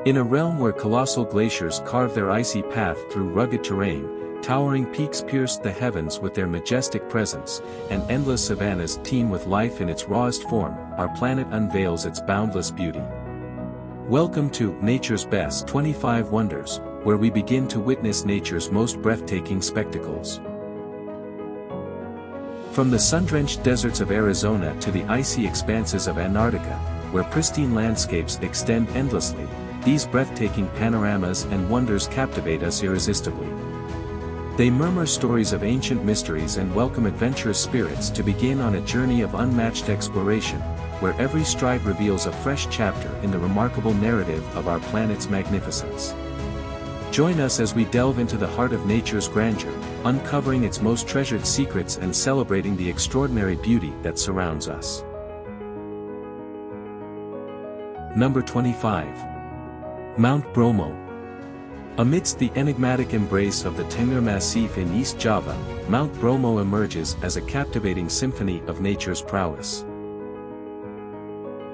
In a realm where colossal glaciers carve their icy path through rugged terrain, towering peaks pierce the heavens with their majestic presence, and endless savannas teem with life in its rawest form, our planet unveils its boundless beauty. Welcome to Nature's Best 25 Wonders, where we begin to witness nature's most breathtaking spectacles. From the sun-drenched deserts of Arizona to the icy expanses of Antarctica, where pristine landscapes extend endlessly, these breathtaking panoramas and wonders captivate us irresistibly. They murmur stories of ancient mysteries and welcome adventurous spirits to begin on a journey of unmatched exploration, where every stride reveals a fresh chapter in the remarkable narrative of our planet's magnificence. Join us as we delve into the heart of nature's grandeur, uncovering its most treasured secrets and celebrating the extraordinary beauty that surrounds us. Number 25. Mount Bromo. Amidst the enigmatic embrace of the Tengger Massif in East Java, Mount Bromo emerges as a captivating symphony of nature's prowess.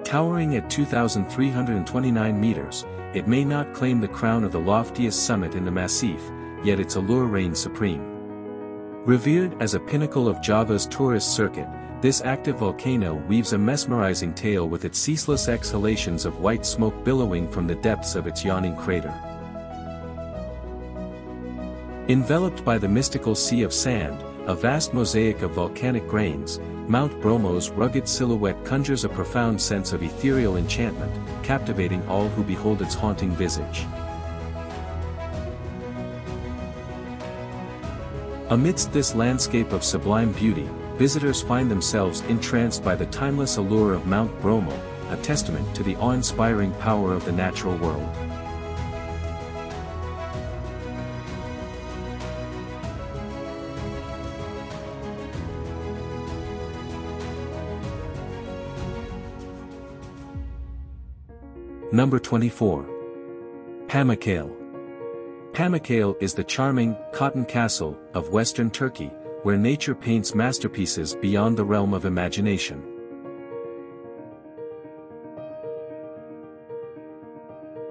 Towering at 2,329 meters, it may not claim the crown of the loftiest summit in the Massif, yet its allure reigns supreme. Revered as a pinnacle of Java's tourist circuit, this active volcano weaves a mesmerizing tale with its ceaseless exhalations of white smoke billowing from the depths of its yawning crater. Enveloped by the mystical sea of sand, a vast mosaic of volcanic grains, Mount Bromo's rugged silhouette conjures a profound sense of ethereal enchantment, captivating all who behold its haunting visage. Amidst this landscape of sublime beauty, visitors find themselves entranced by the timeless allure of Mount Bromo, a testament to the awe-inspiring power of the natural world. Number 24. Pamukkale. Pamukkale is the charming, cotton castle of western Turkey, where nature paints masterpieces beyond the realm of imagination.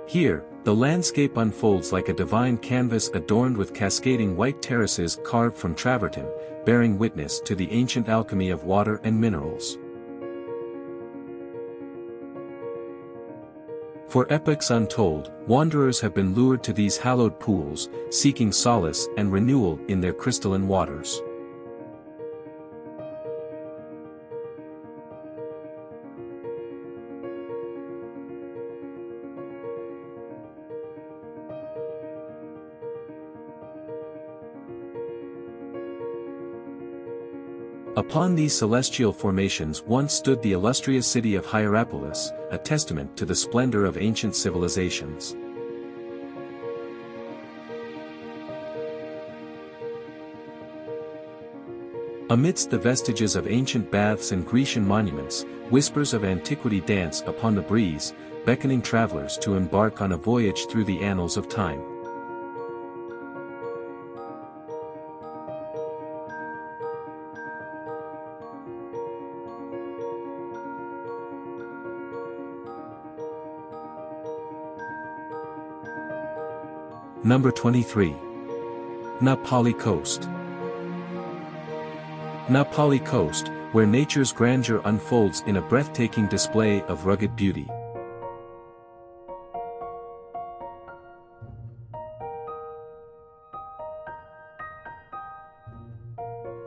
Here, the landscape unfolds like a divine canvas adorned with cascading white terraces carved from travertine, bearing witness to the ancient alchemy of water and minerals. For epochs untold, wanderers have been lured to these hallowed pools, seeking solace and renewal in their crystalline waters. Upon these celestial formations once stood the illustrious city of Hierapolis, a testament to the splendor of ancient civilizations. Amidst the vestiges of ancient baths and Grecian monuments, whispers of antiquity dance upon the breeze, beckoning travelers to embark on a voyage through the annals of time. Number 23. Napali Coast. Napali Coast, where nature's grandeur unfolds in a breathtaking display of rugged beauty.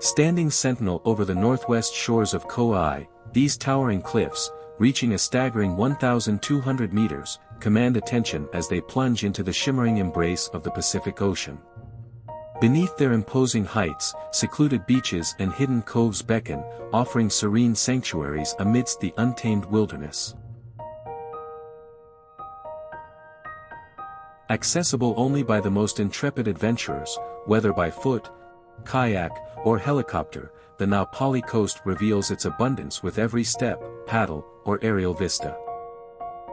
Standing sentinel over the northwest shores of Kauai, these towering cliffs, reaching a staggering 1,200 meters, command attention as they plunge into the shimmering embrace of the Pacific Ocean. Beneath their imposing heights, secluded beaches and hidden coves beckon, offering serene sanctuaries amidst the untamed wilderness. Accessible only by the most intrepid adventurers, whether by foot, kayak, or helicopter, the Napali Coast reveals its abundance with every step, paddle, or aerial vista.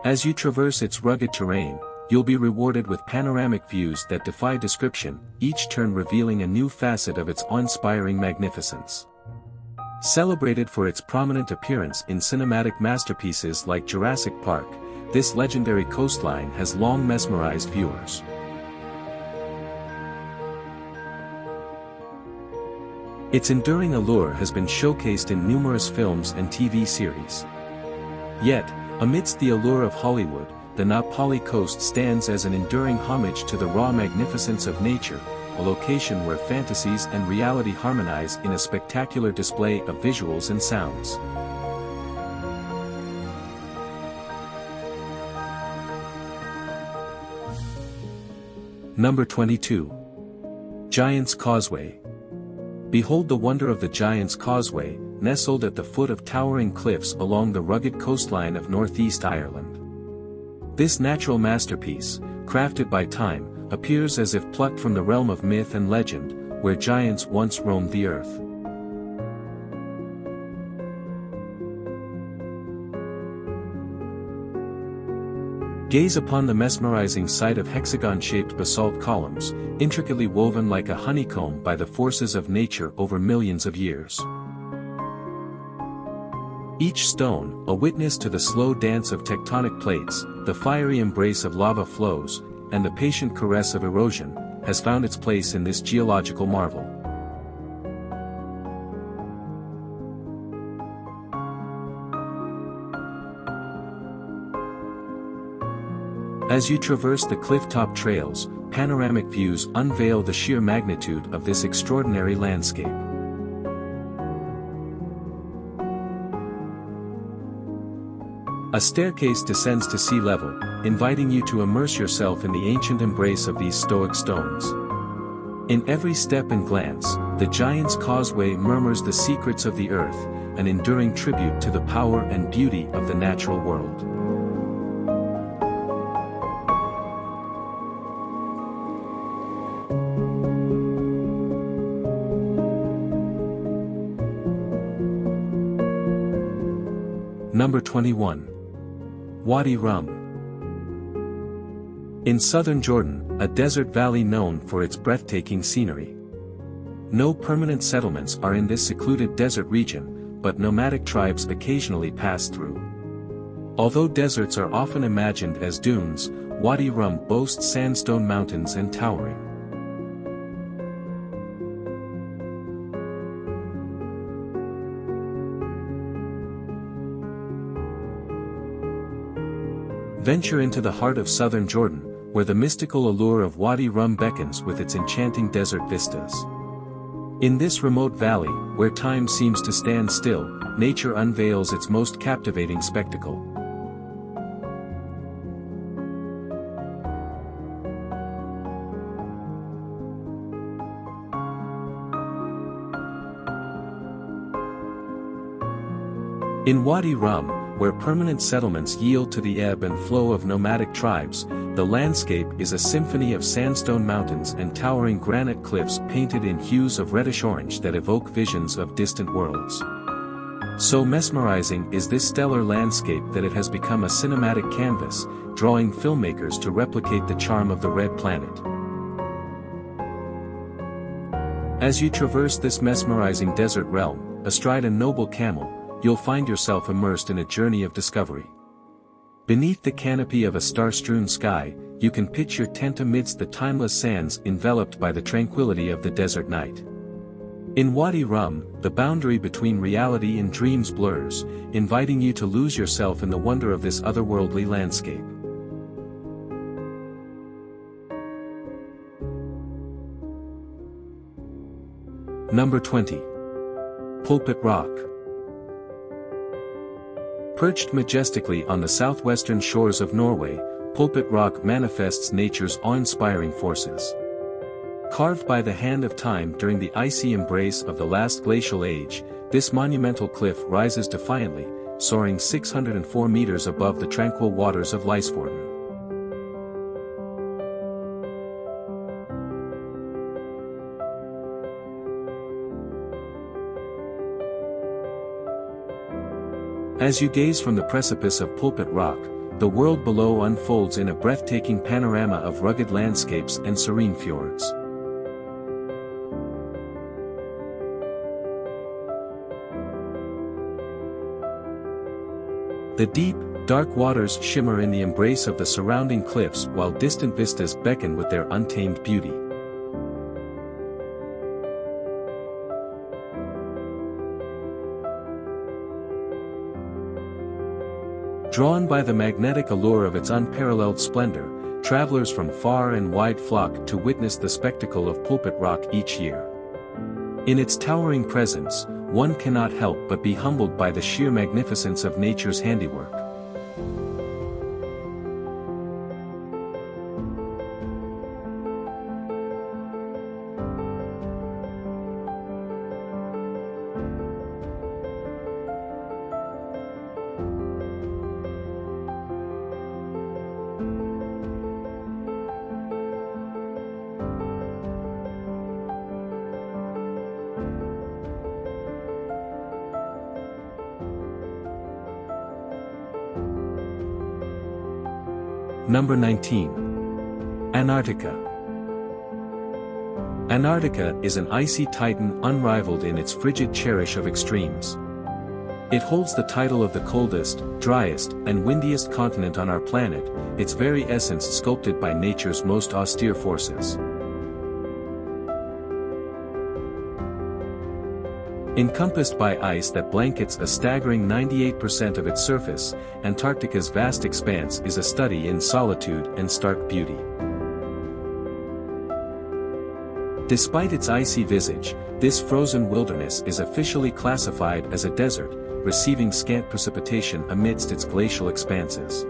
As you traverse its rugged terrain, you'll be rewarded with panoramic views that defy description, each turn revealing a new facet of its awe-inspiring magnificence. Celebrated for its prominent appearance in cinematic masterpieces like Jurassic Park, this legendary coastline has long mesmerized viewers. Its enduring allure has been showcased in numerous films and TV series. Yet, amidst the allure of Hollywood, the Na Pali Coast stands as an enduring homage to the raw magnificence of nature, a location where fantasies and reality harmonize in a spectacular display of visuals and sounds. Number 22. Giant's Causeway. Behold the wonder of the Giant's Causeway, nestled at the foot of towering cliffs along the rugged coastline of northeast Ireland. This natural masterpiece, crafted by time, appears as if plucked from the realm of myth and legend, where giants once roamed the earth. Gaze upon the mesmerizing sight of hexagon-shaped basalt columns, intricately woven like a honeycomb by the forces of nature over millions of years. Each stone, a witness to the slow dance of tectonic plates, the fiery embrace of lava flows, and the patient caress of erosion, has found its place in this geological marvel. As you traverse the cliff-top trails, panoramic views unveil the sheer magnitude of this extraordinary landscape. A staircase descends to sea level, inviting you to immerse yourself in the ancient embrace of these stoic stones. In every step and glance, the Giant's Causeway murmurs the secrets of the earth, an enduring tribute to the power and beauty of the natural world. Number 21. Wadi Rum. In southern Jordan, a desert valley known for its breathtaking scenery. No permanent settlements are in this secluded desert region, but nomadic tribes occasionally pass through. Although deserts are often imagined as dunes, Wadi Rum boasts sandstone mountains and towering Venture into the heart of southern Jordan, where the mystical allure of Wadi Rum beckons with its enchanting desert vistas. In this remote valley, where time seems to stand still, nature unveils its most captivating spectacle. In Wadi Rum, where permanent settlements yield to the ebb and flow of nomadic tribes, the landscape is a symphony of sandstone mountains and towering granite cliffs painted in hues of reddish-orange that evoke visions of distant worlds. So mesmerizing is this stellar landscape that it has become a cinematic canvas, drawing filmmakers to replicate the charm of the Red Planet. As you traverse this mesmerizing desert realm, astride a noble camel, you'll find yourself immersed in a journey of discovery. Beneath the canopy of a star-strewn sky, you can pitch your tent amidst the timeless sands enveloped by the tranquility of the desert night. In Wadi Rum, the boundary between reality and dreams blurs, inviting you to lose yourself in the wonder of this otherworldly landscape. Number 20. Pulpit Rock. Perched majestically on the southwestern shores of Norway, Pulpit Rock manifests nature's awe-inspiring forces. Carved by the hand of time during the icy embrace of the last glacial age, this monumental cliff rises defiantly, soaring 604 meters above the tranquil waters of Lysefjorden. As you gaze from the precipice of Pulpit Rock, the world below unfolds in a breathtaking panorama of rugged landscapes and serene fjords. The deep, Dark waters shimmer in the embrace of the surrounding cliffs while distant vistas beckon with their untamed beauty. Drawn by the magnetic allure of its unparalleled splendor, travelers from far and wide flock to witness the spectacle of Pulpit Rock each year. In its towering presence, one cannot help but be humbled by the sheer magnificence of nature's handiwork. Number 19. Antarctica. Antarctica is an icy titan unrivaled in its frigid cherish of extremes. It holds the title of the coldest, driest, and windiest continent on our planet, its very essence sculpted by nature's most austere forces. Encompassed by ice that blankets a staggering 98% of its surface, Antarctica's vast expanse is a study in solitude and stark beauty. Despite its icy visage, this frozen wilderness is officially classified as a desert, receiving scant precipitation amidst its glacial expanses.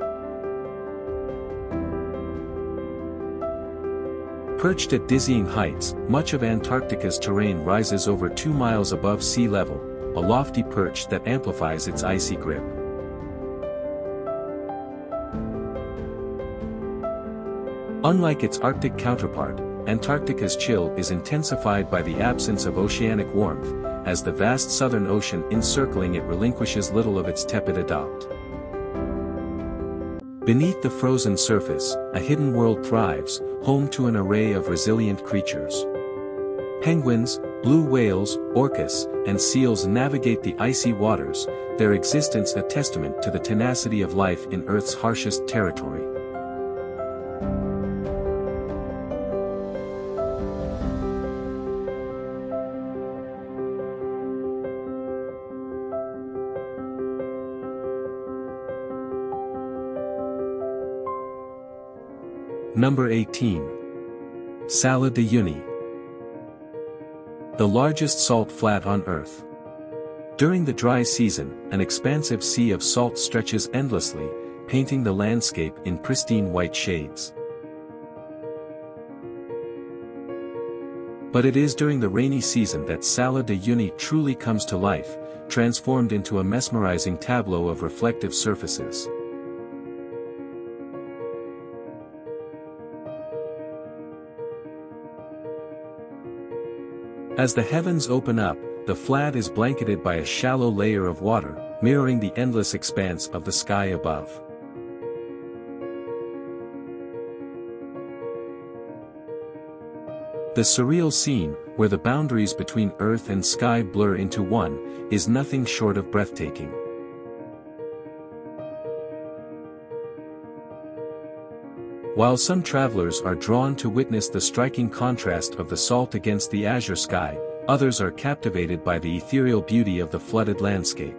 Perched at dizzying heights, much of Antarctica's terrain rises over 2 miles above sea level, a lofty perch that amplifies its icy grip. Unlike its Arctic counterpart, Antarctica's chill is intensified by the absence of oceanic warmth, as the vast southern ocean encircling it relinquishes little of its tepid adopt. Beneath the frozen surface, a hidden world thrives, home to an array of resilient creatures. Penguins, blue whales, orcas, and seals navigate the icy waters, their existence a testament to the tenacity of life in Earth's harshest territory. Number 18. Salar de Uyuni. The largest salt flat on Earth. During the dry season, an expansive sea of salt stretches endlessly, painting the landscape in pristine white shades. But it is during the rainy season that Salar de Uyuni truly comes to life, transformed into a mesmerizing tableau of reflective surfaces. As the heavens open up, the flat is blanketed by a shallow layer of water, mirroring the endless expanse of the sky above. The surreal scene, where the boundaries between earth and sky blur into one, is nothing short of breathtaking. While some travelers are drawn to witness the striking contrast of the salt against the azure sky, others are captivated by the ethereal beauty of the flooded landscape.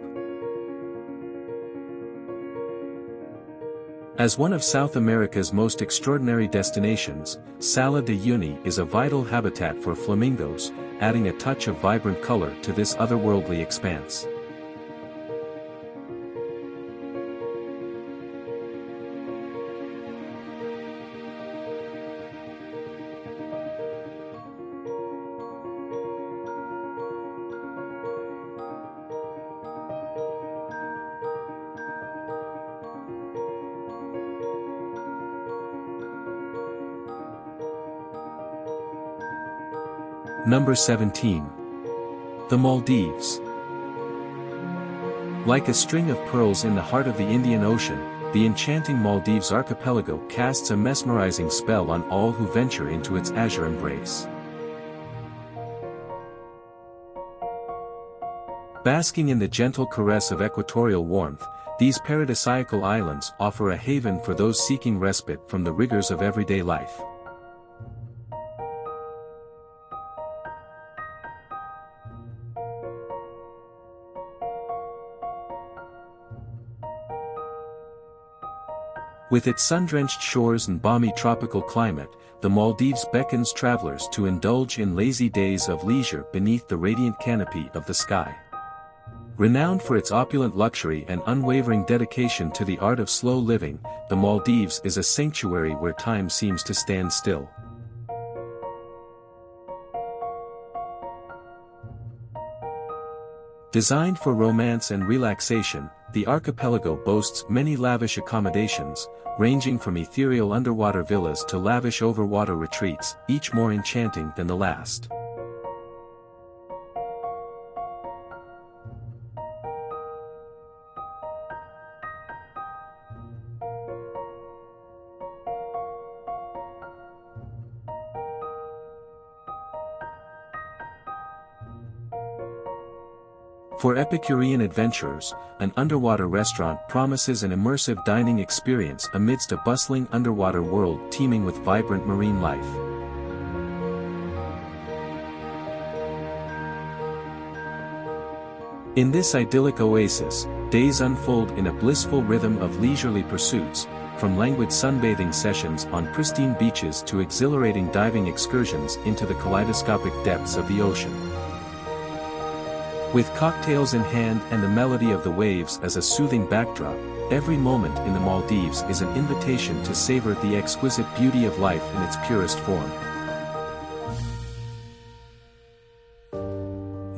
As one of South America's most extraordinary destinations, Salar de Uyuni is a vital habitat for flamingos, adding a touch of vibrant color to this otherworldly expanse. Number 17. The Maldives. Like a string of pearls in the heart of the Indian Ocean, the enchanting Maldives archipelago casts a mesmerizing spell on all who venture into its azure embrace. Basking in the gentle caress of equatorial warmth, these paradisiacal islands offer a haven for those seeking respite from the rigors of everyday life. With its sun-drenched shores and balmy tropical climate, the Maldives beckons travelers to indulge in lazy days of leisure beneath the radiant canopy of the sky. Renowned for its opulent luxury and unwavering dedication to the art of slow living, the Maldives is a sanctuary where time seems to stand still. Designed for romance and relaxation, the archipelago boasts many lavish accommodations, ranging from ethereal underwater villas to lavish overwater retreats, each more enchanting than the last. For Epicurean adventurers, an underwater restaurant promises an immersive dining experience amidst a bustling underwater world teeming with vibrant marine life. In this idyllic oasis, days unfold in a blissful rhythm of leisurely pursuits, from languid sunbathing sessions on pristine beaches to exhilarating diving excursions into the kaleidoscopic depths of the ocean. With cocktails in hand and the melody of the waves as a soothing backdrop, every moment in the Maldives is an invitation to savor the exquisite beauty of life in its purest form.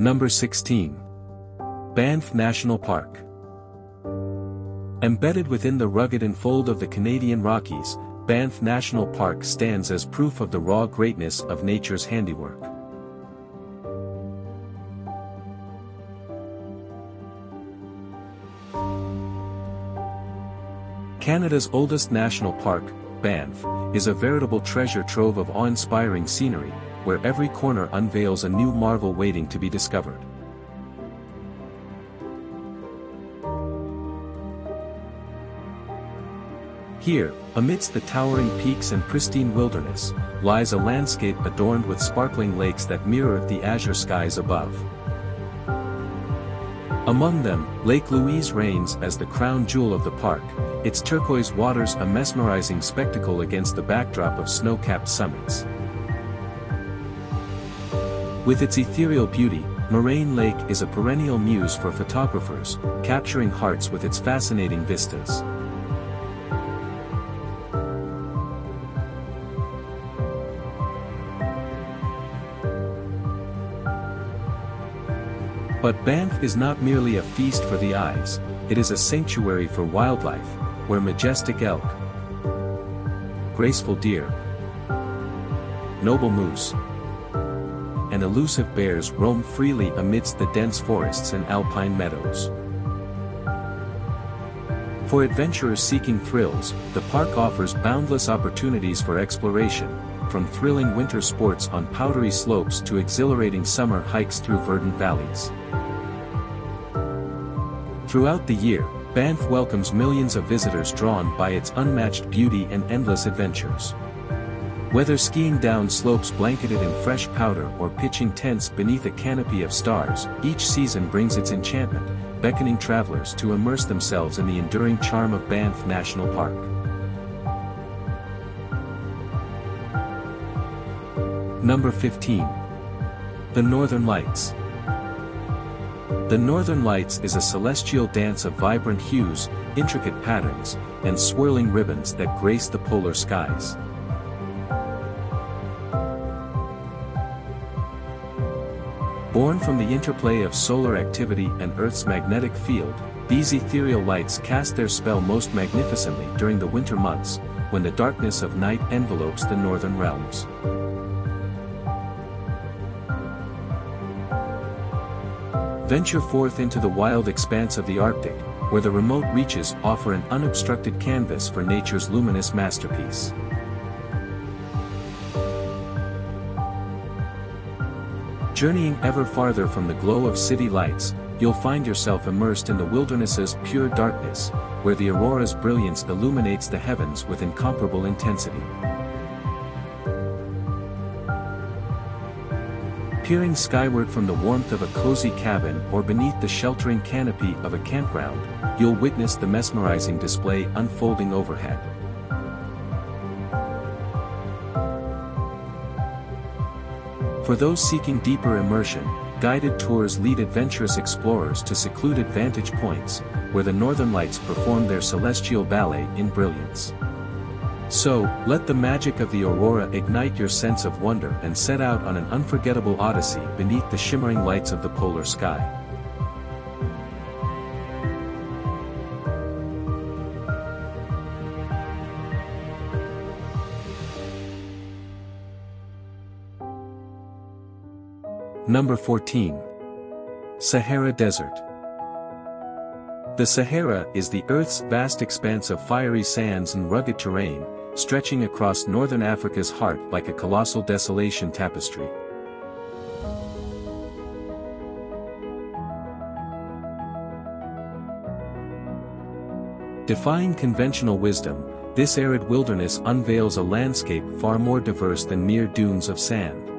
Number 16. Banff National Park. Embedded within the rugged enfold of the Canadian Rockies, Banff National Park stands as proof of the raw greatness of nature's handiwork. Canada's oldest national park, Banff, is a veritable treasure trove of awe-inspiring scenery, where every corner unveils a new marvel waiting to be discovered. Here, amidst the towering peaks and pristine wilderness, lies a landscape adorned with sparkling lakes that mirror the azure skies above. Among them, Lake Louise reigns as the crown jewel of the park, its turquoise waters a mesmerizing spectacle against the backdrop of snow-capped summits. With its ethereal beauty, Moraine Lake is a perennial muse for photographers, capturing hearts with its fascinating vistas. But Banff is not merely a feast for the eyes, it is a sanctuary for wildlife, where majestic elk, graceful deer, noble moose, and elusive bears roam freely amidst the dense forests and alpine meadows. For adventurers seeking thrills, the park offers boundless opportunities for exploration, from thrilling winter sports on powdery slopes to exhilarating summer hikes through verdant valleys. Throughout the year, Banff welcomes millions of visitors drawn by its unmatched beauty and endless adventures. Whether skiing down slopes blanketed in fresh powder or pitching tents beneath a canopy of stars, each season brings its enchantment, beckoning travelers to immerse themselves in the enduring charm of Banff National Park. Number 15. The Northern Lights. The Northern Lights is a celestial dance of vibrant hues, intricate patterns, and swirling ribbons that grace the polar skies. Born from the interplay of solar activity and Earth's magnetic field, these ethereal lights cast their spell most magnificently during the winter months, when the darkness of night envelopes the northern realms. Venture forth into the wild expanse of the Arctic, where the remote reaches offer an unobstructed canvas for nature's luminous masterpiece. Journeying ever farther from the glow of city lights, you'll find yourself immersed in the wilderness's pure darkness, where the aurora's brilliance illuminates the heavens with incomparable intensity. Peering skyward from the warmth of a cozy cabin or beneath the sheltering canopy of a campground, you'll witness the mesmerizing display unfolding overhead. For those seeking deeper immersion, guided tours lead adventurous explorers to secluded vantage points, where the northern lights perform their celestial ballet in brilliance. So, let the magic of the aurora ignite your sense of wonder and set out on an unforgettable odyssey beneath the shimmering lights of the polar sky. Number 14. Sahara Desert. The Sahara is the Earth's vast expanse of fiery sands and rugged terrain, stretching across northern Africa's heart like a colossal desolation tapestry. Defying conventional wisdom, this arid wilderness unveils a landscape far more diverse than mere dunes of sand.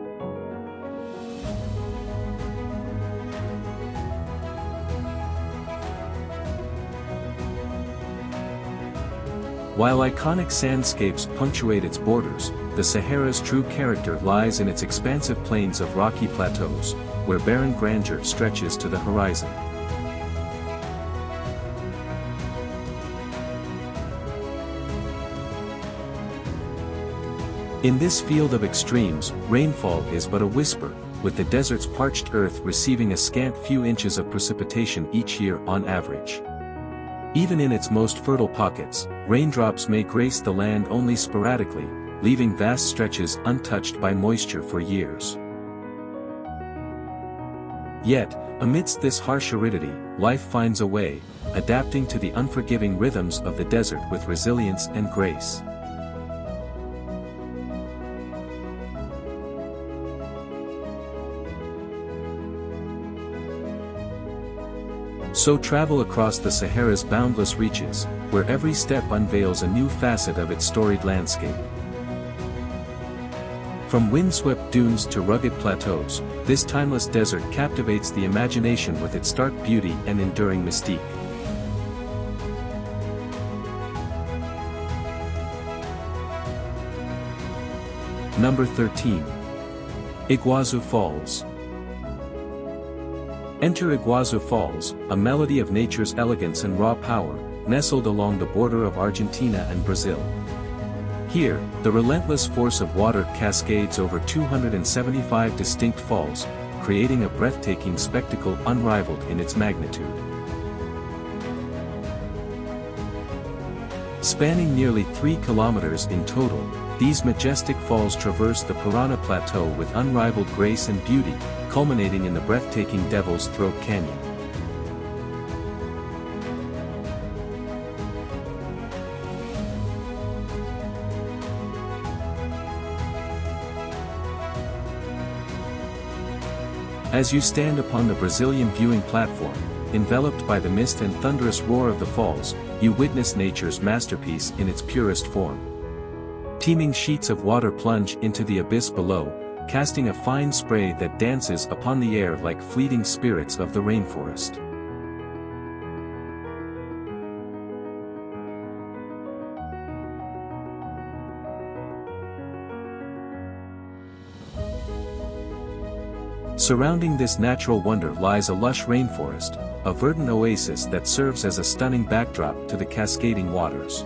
While iconic sandscapes punctuate its borders, the Sahara's true character lies in its expansive plains of rocky plateaus, where barren grandeur stretches to the horizon. In this field of extremes, rainfall is but a whisper, with the desert's parched earth receiving a scant few inches of precipitation each year on average. Even in its most fertile pockets, raindrops may grace the land only sporadically, leaving vast stretches untouched by moisture for years. Yet, amidst this harsh aridity, life finds a way, adapting to the unforgiving rhythms of the desert with resilience and grace. So travel across the Sahara's boundless reaches, where every step unveils a new facet of its storied landscape. From windswept dunes to rugged plateaus, this timeless desert captivates the imagination with its stark beauty and enduring mystique. Number 13. Iguazu Falls. Enter Iguazu Falls, a melody of nature's elegance and raw power, nestled along the border of Argentina and Brazil. Here, the relentless force of water cascades over 275 distinct falls, creating a breathtaking spectacle unrivaled in its magnitude. Spanning nearly 3 kilometers in total, these majestic falls traverse the Parana Plateau with unrivaled grace and beauty, culminating in the breathtaking Devil's Throat Canyon. As you stand upon the Brazilian viewing platform, enveloped by the mist and thunderous roar of the falls, you witness nature's masterpiece in its purest form. Teeming sheets of water plunge into the abyss below, casting a fine spray that dances upon the air like fleeting spirits of the rainforest. Surrounding this natural wonder lies a lush rainforest, a verdant oasis that serves as a stunning backdrop to the cascading waters.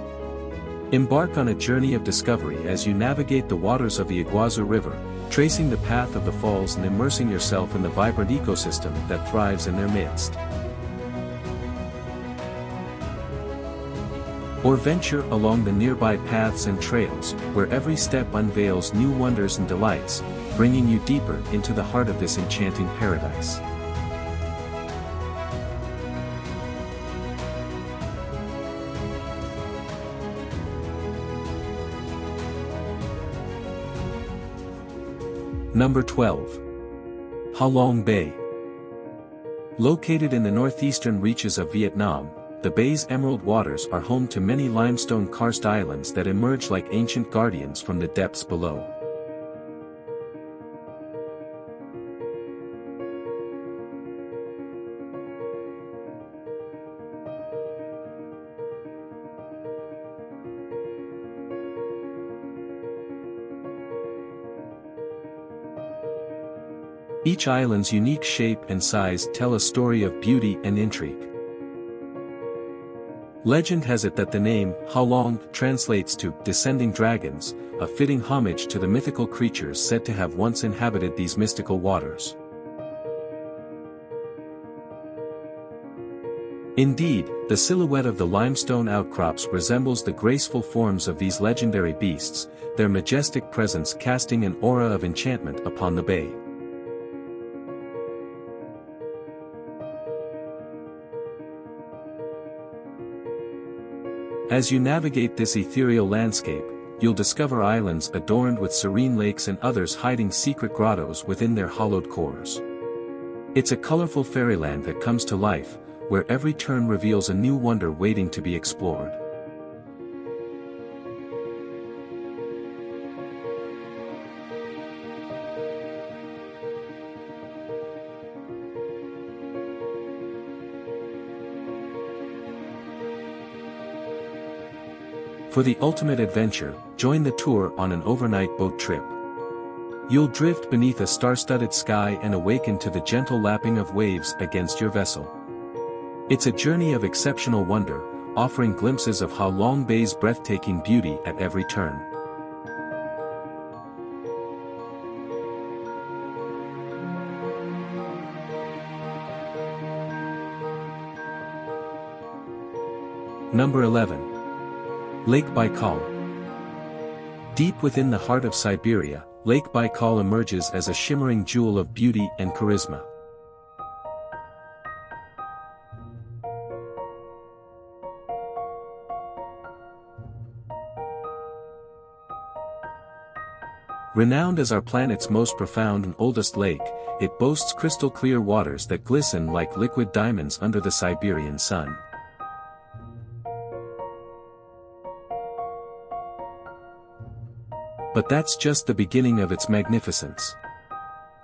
Embark on a journey of discovery as you navigate the waters of the Iguazu River, tracing the path of the falls and immersing yourself in the vibrant ecosystem that thrives in their midst. Or venture along the nearby paths and trails, where every step unveils new wonders and delights, bringing you deeper into the heart of this enchanting paradise. Number 12. Halong Bay. Located in the northeastern reaches of Vietnam, the bay's emerald waters are home to many limestone karst islands that emerge like ancient guardians from the depths below. Each island's unique shape and size tell a story of beauty and intrigue. Legend has it that the name, Ha Long, translates to descending dragons, a fitting homage to the mythical creatures said to have once inhabited these mystical waters. Indeed, the silhouette of the limestone outcrops resembles the graceful forms of these legendary beasts, their majestic presence casting an aura of enchantment upon the bay. As you navigate this ethereal landscape, you'll discover islands adorned with serene lakes and others hiding secret grottos within their hollowed cores. It's a colorful fairyland that comes to life, where every turn reveals a new wonder waiting to be explored. For the ultimate adventure, join the tour on an overnight boat trip. You'll drift beneath a star-studded sky and awaken to the gentle lapping of waves against your vessel. It's a journey of exceptional wonder, offering glimpses of Ha Long Bay's breathtaking beauty at every turn. Number 11. Lake Baikal. Deep within the heart of Siberia, Lake Baikal emerges as a shimmering jewel of beauty and charisma. Renowned as our planet's most profound and oldest lake, it boasts crystal-clear waters that glisten like liquid diamonds under the Siberian sun. But that's just the beginning of its magnificence.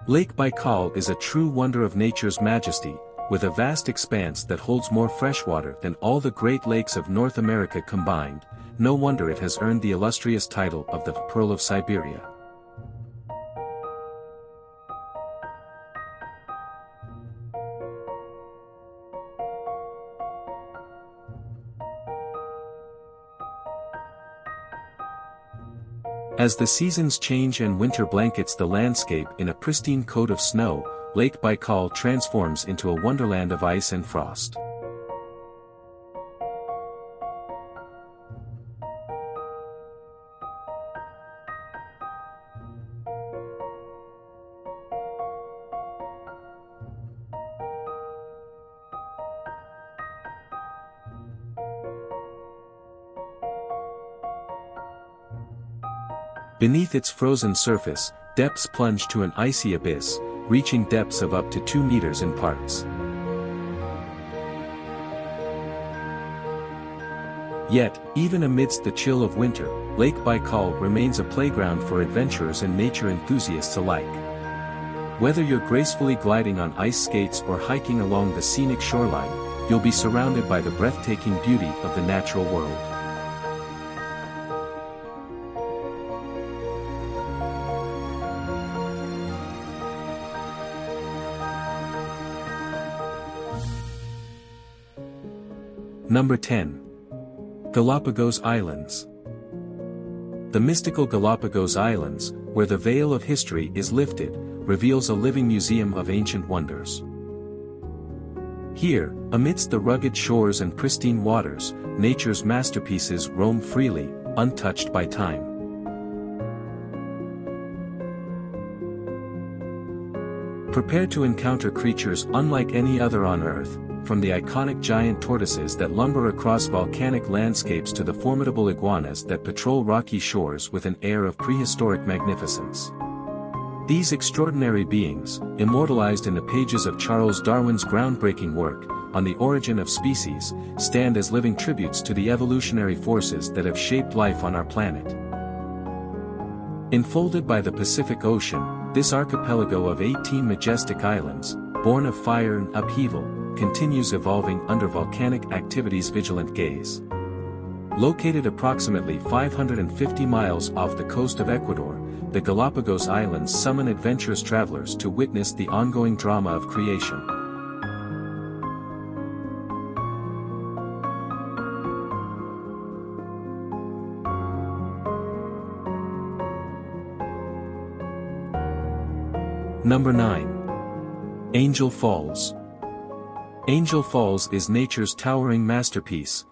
Lake Baikal is a true wonder of nature's majesty, with a vast expanse that holds more freshwater than all the Great Lakes of North America combined. No wonder it has earned the illustrious title of the Pearl of Siberia. As the seasons change and winter blankets the landscape in a pristine coat of snow, Lake Baikal transforms into a wonderland of ice and frost. Beneath its frozen surface, depths plunge to an icy abyss, reaching depths of up to 2 meters in parts. Yet, even amidst the chill of winter, Lake Baikal remains a playground for adventurers and nature enthusiasts alike. Whether you're gracefully gliding on ice skates or hiking along the scenic shoreline, you'll be surrounded by the breathtaking beauty of the natural world. Number 10. Galapagos Islands. The mystical Galapagos Islands, where the veil of history is lifted, reveals a living museum of ancient wonders. Here, amidst the rugged shores and pristine waters, nature's masterpieces roam freely, untouched by time. Prepare to encounter creatures unlike any other on Earth, from the iconic giant tortoises that lumber across volcanic landscapes to the formidable iguanas that patrol rocky shores with an air of prehistoric magnificence. These extraordinary beings, immortalized in the pages of Charles Darwin's groundbreaking work, On the Origin of Species, stand as living tributes to the evolutionary forces that have shaped life on our planet. Enfolded by the Pacific Ocean, this archipelago of 18 majestic islands, born of fire and upheaval, continues evolving under volcanic activity's vigilant gaze. Located approximately 550 miles off the coast of Ecuador, the Galapagos Islands summon adventurous travelers to witness the ongoing drama of creation. Number 9. Angel Falls. Angel Falls is nature's towering masterpiece.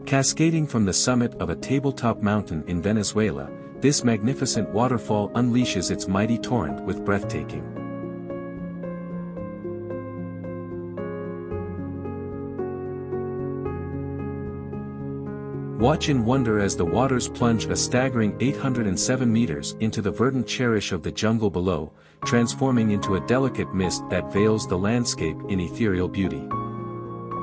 Cascading from the summit of a tabletop mountain in Venezuela, this magnificent waterfall unleashes its mighty torrent with breathtaking. Watch in wonder as the waters plunge a staggering 807 meters into the verdant cherish of the jungle below, transforming into a delicate mist that veils the landscape in ethereal beauty.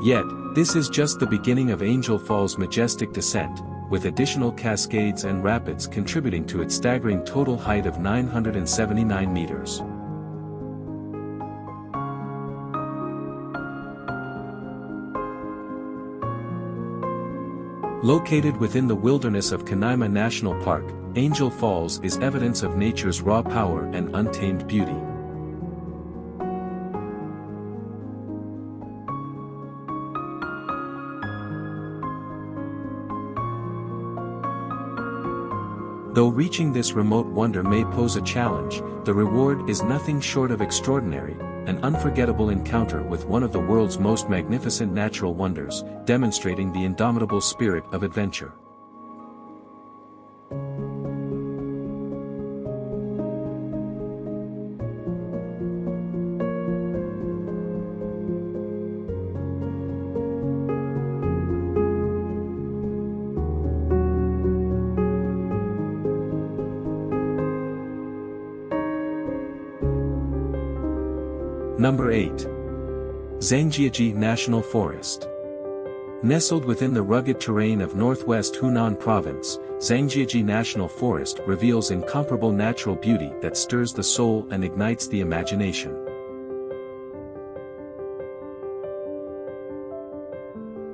Yet, this is just the beginning of Angel Falls' majestic descent, with additional cascades and rapids contributing to its staggering total height of 979 meters. Located within the wilderness of Canaima National Park, Angel Falls is evidence of nature's raw power and untamed beauty. Though reaching this remote wonder may pose a challenge, the reward is nothing short of extraordinary, an unforgettable encounter with one of the world's most magnificent natural wonders, demonstrating the indomitable spirit of adventure. Number 8. Zhangjiajie National Forest. Nestled within the rugged terrain of northwest Hunan Province, Zhangjiajie National Forest reveals incomparable natural beauty that stirs the soul and ignites the imagination.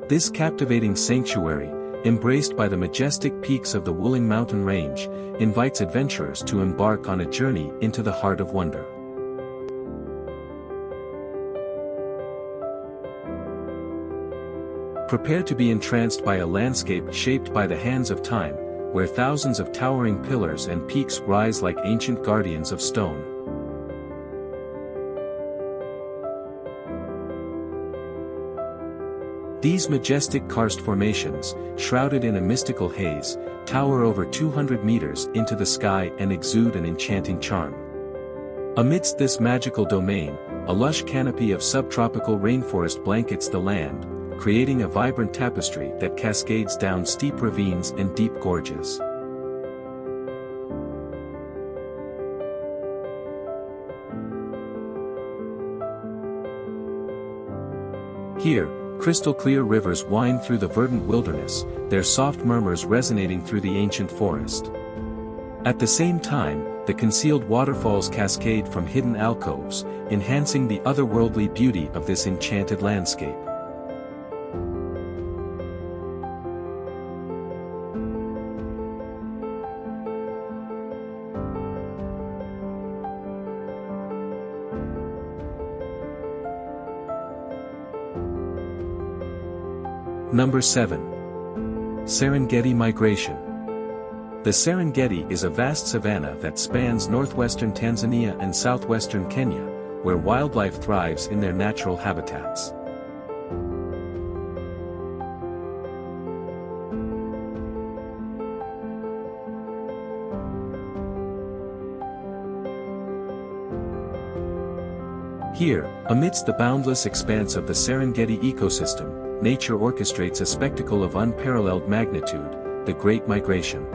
This captivating sanctuary, embraced by the majestic peaks of the Wuling Mountain Range, invites adventurers to embark on a journey into the heart of wonder. Prepare to be entranced by a landscape shaped by the hands of time, where thousands of towering pillars and peaks rise like ancient guardians of stone. These majestic karst formations, shrouded in a mystical haze, tower over 200 meters into the sky and exude an enchanting charm. Amidst this magical domain, a lush canopy of subtropical rainforest blankets the land, creating a vibrant tapestry that cascades down steep ravines and deep gorges. Here, crystal-clear rivers wind through the verdant wilderness, their soft murmurs resonating through the ancient forest. At the same time, the concealed waterfalls cascade from hidden alcoves, enhancing the otherworldly beauty of this enchanted landscape. Number 7. Serengeti Migration. The Serengeti is a vast savanna that spans northwestern Tanzania and southwestern Kenya, where wildlife thrives in their natural habitats. Here, amidst the boundless expanse of the Serengeti ecosystem, nature orchestrates a spectacle of unparalleled magnitude, the Great Migration.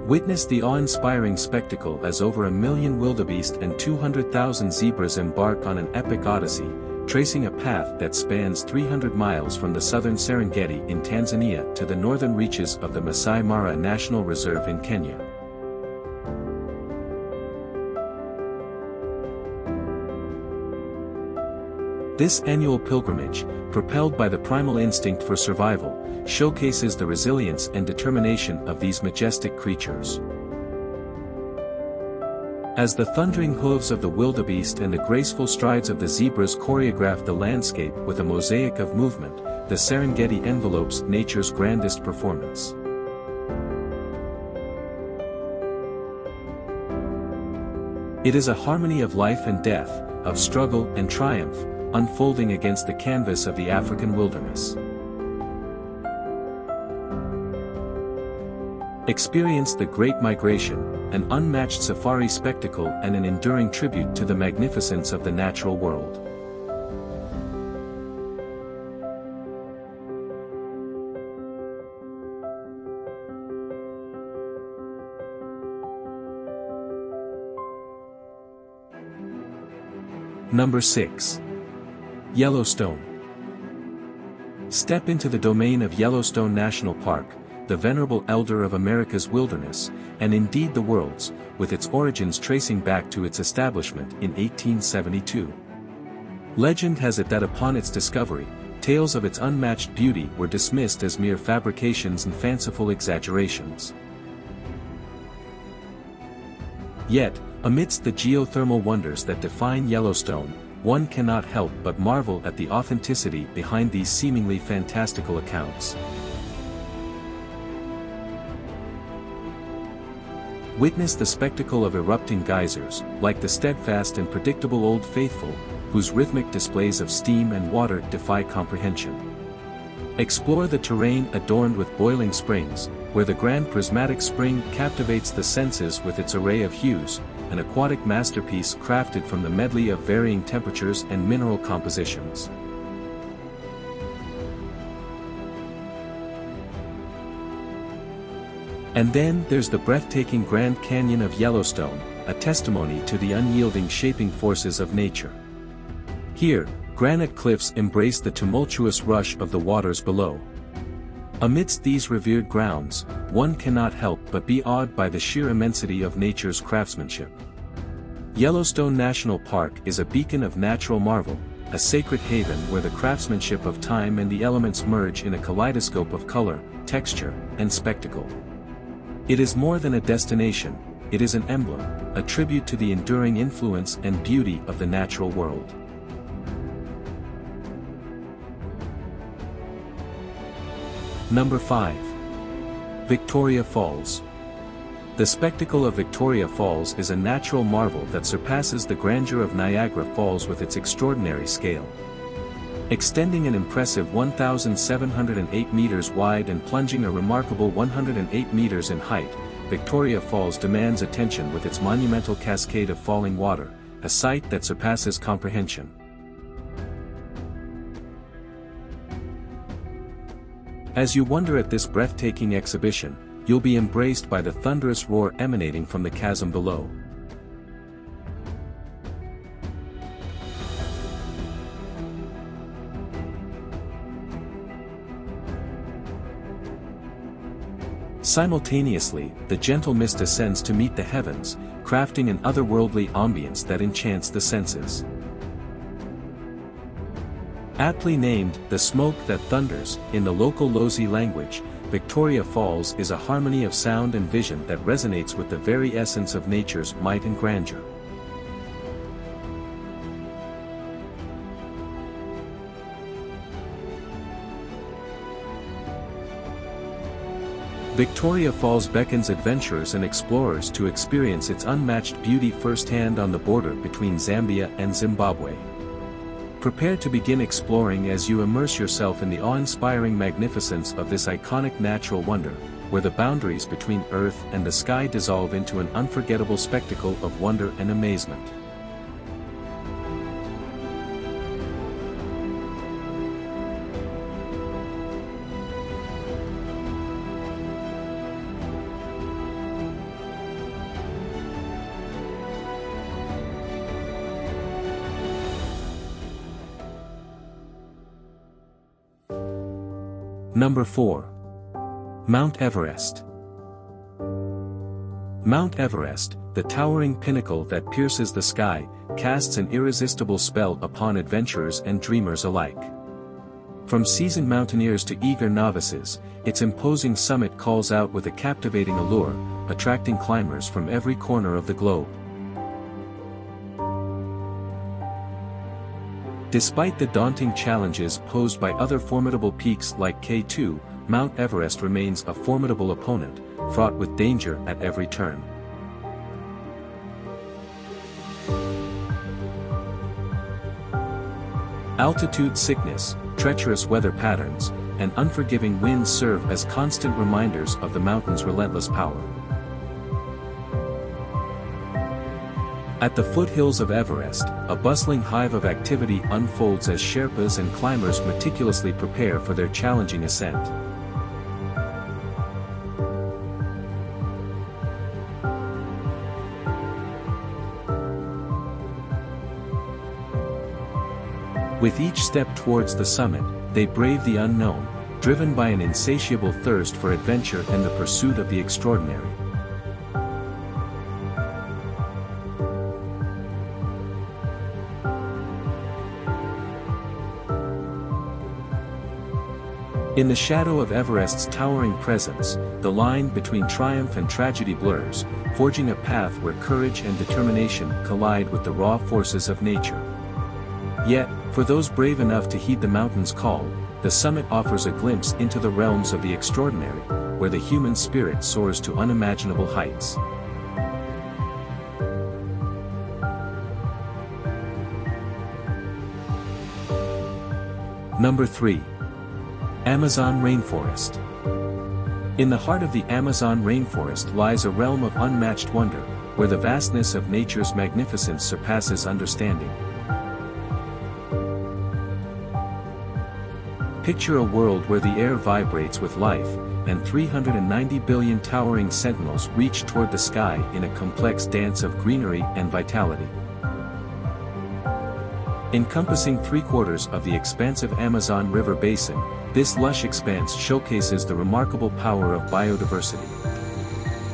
Witness the awe-inspiring spectacle as over 1 million wildebeest and 200,000 zebras embark on an epic odyssey, tracing a path that spans 300 miles from the southern Serengeti in Tanzania to the northern reaches of the Masai Mara National Reserve in Kenya. This annual pilgrimage, propelled by the primal instinct for survival, showcases the resilience and determination of these majestic creatures. As the thundering hooves of the wildebeest and the graceful strides of the zebras choreograph the landscape with a mosaic of movement, the Serengeti envelopes nature's grandest performance. It is a harmony of life and death, of struggle and triumph, unfolding against the canvas of the African wilderness. Experience the Great Migration, an unmatched safari spectacle and an enduring tribute to the magnificence of the natural world. Number 6. Yellowstone. Step into the domain of Yellowstone National Park, the venerable elder of America's wilderness, and indeed the world's, with its origins tracing back to its establishment in 1872. Legend has it that upon its discovery, tales of its unmatched beauty were dismissed as mere fabrications and fanciful exaggerations. Yet, amidst the geothermal wonders that define Yellowstone, one cannot help but marvel at the authenticity behind these seemingly fantastical accounts. Witness the spectacle of erupting geysers, like the steadfast and predictable Old Faithful, whose rhythmic displays of steam and water defy comprehension. Explore the terrain adorned with boiling springs, where the grand prismatic spring captivates the senses with its array of hues, an aquatic masterpiece crafted from the medley of varying temperatures and mineral compositions. And then there's the breathtaking Grand Canyon of Yellowstone, a testimony to the unyielding shaping forces of nature. Here, granite cliffs embrace the tumultuous rush of the waters below. Amidst these revered grounds, one cannot help but be awed by the sheer immensity of nature's craftsmanship. Yellowstone National Park is a beacon of natural marvel, a sacred haven where the craftsmanship of time and the elements merge in a kaleidoscope of color, texture, and spectacle. It is more than a destination, it is an emblem, a tribute to the enduring influence and beauty of the natural world. Number 5. Victoria Falls. The spectacle of Victoria Falls is a natural marvel that surpasses the grandeur of Niagara Falls with its extraordinary scale. Extending an impressive 1,708 meters wide and plunging a remarkable 108 meters in height, Victoria Falls demands attention with its monumental cascade of falling water, a sight that surpasses comprehension. As you wonder at this breathtaking exhibition, you'll be embraced by the thunderous roar emanating from the chasm below. Simultaneously, the gentle mist ascends to meet the heavens, crafting an otherworldly ambience that enchants the senses. Aptly named, the smoke that thunders, in the local Lozi language, Victoria Falls is a harmony of sound and vision that resonates with the very essence of nature's might and grandeur. Victoria Falls beckons adventurers and explorers to experience its unmatched beauty firsthand on the border between Zambia and Zimbabwe. Prepare to begin exploring as you immerse yourself in the awe-inspiring magnificence of this iconic natural wonder, where the boundaries between earth and the sky dissolve into an unforgettable spectacle of wonder and amazement. Number 4. Mount Everest. Mount Everest, the towering pinnacle that pierces the sky, casts an irresistible spell upon adventurers and dreamers alike. From seasoned mountaineers to eager novices, its imposing summit calls out with a captivating allure, attracting climbers from every corner of the globe. Despite the daunting challenges posed by other formidable peaks like K2, Mount Everest remains a formidable opponent, fraught with danger at every turn. Altitude sickness, treacherous weather patterns, and unforgiving winds serve as constant reminders of the mountain's relentless power. At the foothills of Everest, a bustling hive of activity unfolds as Sherpas and climbers meticulously prepare for their challenging ascent. With each step towards the summit, they brave the unknown, driven by an insatiable thirst for adventure and the pursuit of the extraordinary. In the shadow of Everest's towering presence, the line between triumph and tragedy blurs, forging a path where courage and determination collide with the raw forces of nature. Yet, for those brave enough to heed the mountain's call, the summit offers a glimpse into the realms of the extraordinary, where the human spirit soars to unimaginable heights. Number 3. Amazon Rainforest. In the heart of the Amazon rainforest lies a realm of unmatched wonder, where the vastness of nature's magnificence surpasses understanding. Picture a world where the air vibrates with life, and 390 billion towering sentinels reach toward the sky in a complex dance of greenery and vitality. Encompassing 3/4 of the expansive Amazon River basin, this lush expanse showcases the remarkable power of biodiversity.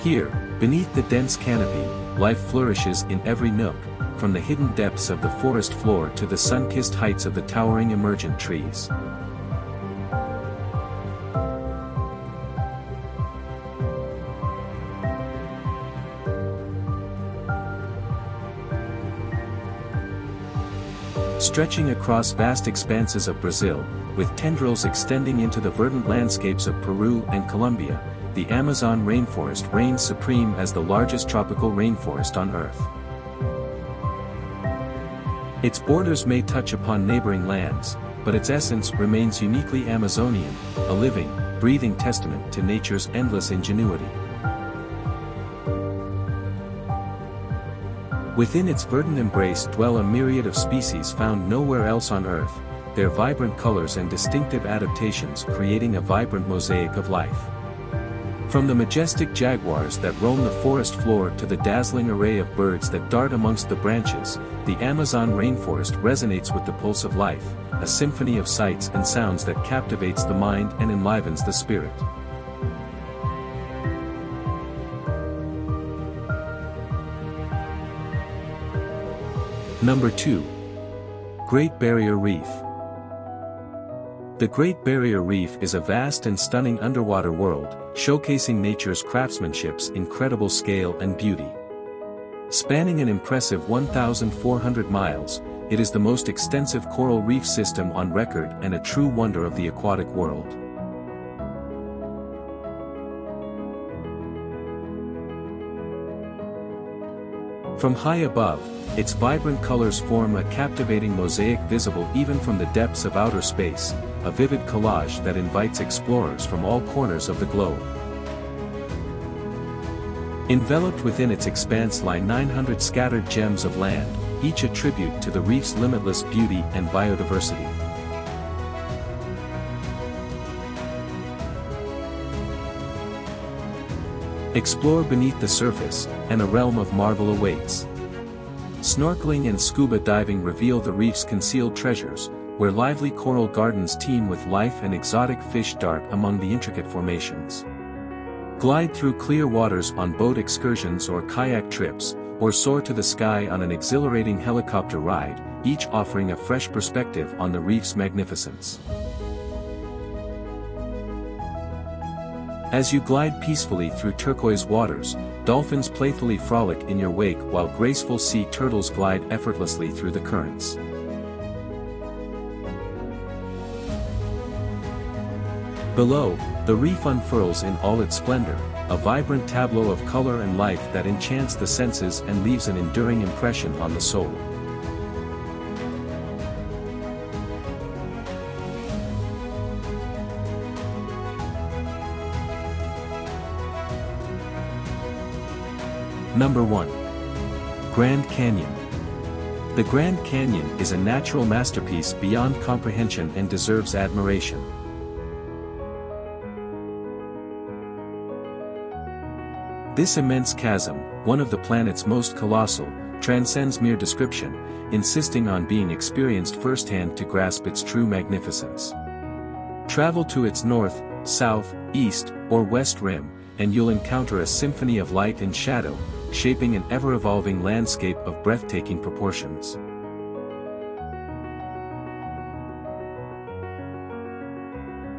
Here, beneath the dense canopy, life flourishes in every nook, from the hidden depths of the forest floor to the sun-kissed heights of the towering emergent trees. Stretching across vast expanses of Brazil, with tendrils extending into the verdant landscapes of Peru and Colombia, the Amazon rainforest reigns supreme as the largest tropical rainforest on Earth. Its borders may touch upon neighboring lands, but its essence remains uniquely Amazonian, a living, breathing testament to nature's endless ingenuity. Within its verdant embrace dwell a myriad of species found nowhere else on Earth, their vibrant colors and distinctive adaptations creating a vibrant mosaic of life. From the majestic jaguars that roam the forest floor to the dazzling array of birds that dart amongst the branches, the Amazon rainforest resonates with the pulse of life, a symphony of sights and sounds that captivates the mind and enlivens the spirit. Number 2. Great Barrier Reef. The Great Barrier Reef is a vast and stunning underwater world, showcasing nature's craftsmanship's incredible scale and beauty. Spanning an impressive 1,400 miles, it is the most extensive coral reef system on record and a true wonder of the aquatic world. From high above, its vibrant colors form a captivating mosaic visible even from the depths of outer space, a vivid collage that invites explorers from all corners of the globe. Enveloped within its expanse lie 900 scattered gems of land, each a tribute to the reef's limitless beauty and biodiversity. Explore beneath the surface, and a realm of marvel awaits. Snorkeling and scuba diving reveal the reef's concealed treasures, where lively coral gardens teem with life and exotic fish dart among the intricate formations. Glide through clear waters on boat excursions or kayak trips, or soar to the sky on an exhilarating helicopter ride, each offering a fresh perspective on the reef's magnificence. As you glide peacefully through turquoise waters, dolphins playfully frolic in your wake while graceful sea turtles glide effortlessly through the currents. Below, the reef unfurls in all its splendor, a vibrant tableau of color and life that enchants the senses and leaves an enduring impression on the soul. Number 1. Grand Canyon. The Grand Canyon is a natural masterpiece beyond comprehension and deserves admiration. This immense chasm, one of the planet's most colossal, transcends mere description, insisting on being experienced firsthand to grasp its true magnificence. Travel to its north, south, east, or west rim, and you'll encounter a symphony of light and shadow, shaping an ever-evolving landscape of breathtaking proportions.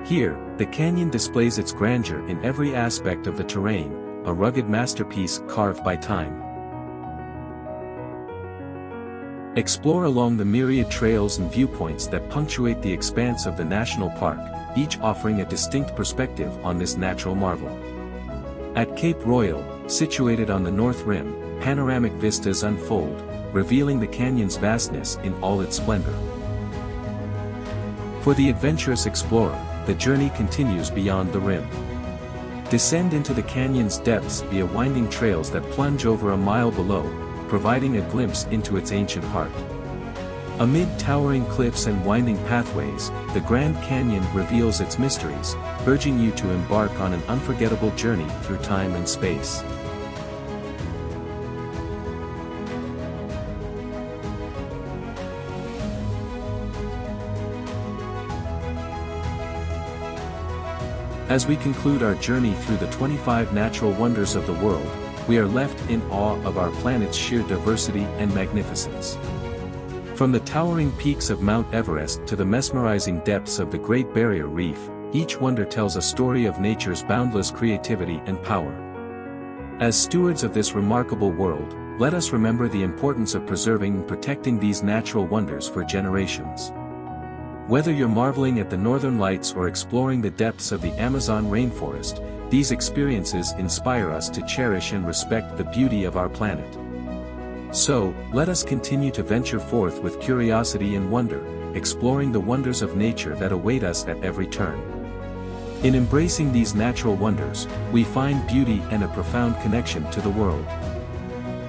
Here, the canyon displays its grandeur in every aspect of the terrain, a rugged masterpiece carved by time. Explore along the myriad trails and viewpoints that punctuate the expanse of the national park, each offering a distinct perspective on this natural marvel. At Cape Royal, situated on the North Rim, panoramic vistas unfold, revealing the canyon's vastness in all its splendor. For the adventurous explorer, the journey continues beyond the rim. Descend into the canyon's depths via winding trails that plunge over a mile below, providing a glimpse into its ancient heart. Amid towering cliffs and winding pathways, the Grand Canyon reveals its mysteries, urging you to embark on an unforgettable journey through time and space. As we conclude our journey through the 25 natural wonders of the world, we are left in awe of our planet's sheer diversity and magnificence. From the towering peaks of Mount Everest to the mesmerizing depths of the Great Barrier Reef, each wonder tells a story of nature's boundless creativity and power. As stewards of this remarkable world, let us remember the importance of preserving and protecting these natural wonders for generations. Whether you're marveling at the northern lights or exploring the depths of the Amazon rainforest, these experiences inspire us to cherish and respect the beauty of our planet. So, let us continue to venture forth with curiosity and wonder, exploring the wonders of nature that await us at every turn. In embracing these natural wonders, we find beauty and a profound connection to the world.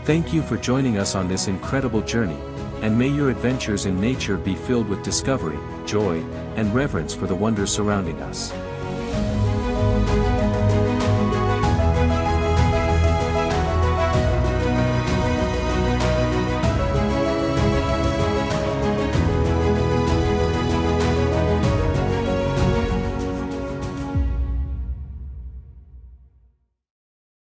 Thank you for joining us on this incredible journey, and may your adventures in nature be filled with discovery, joy, and reverence for the wonders surrounding us.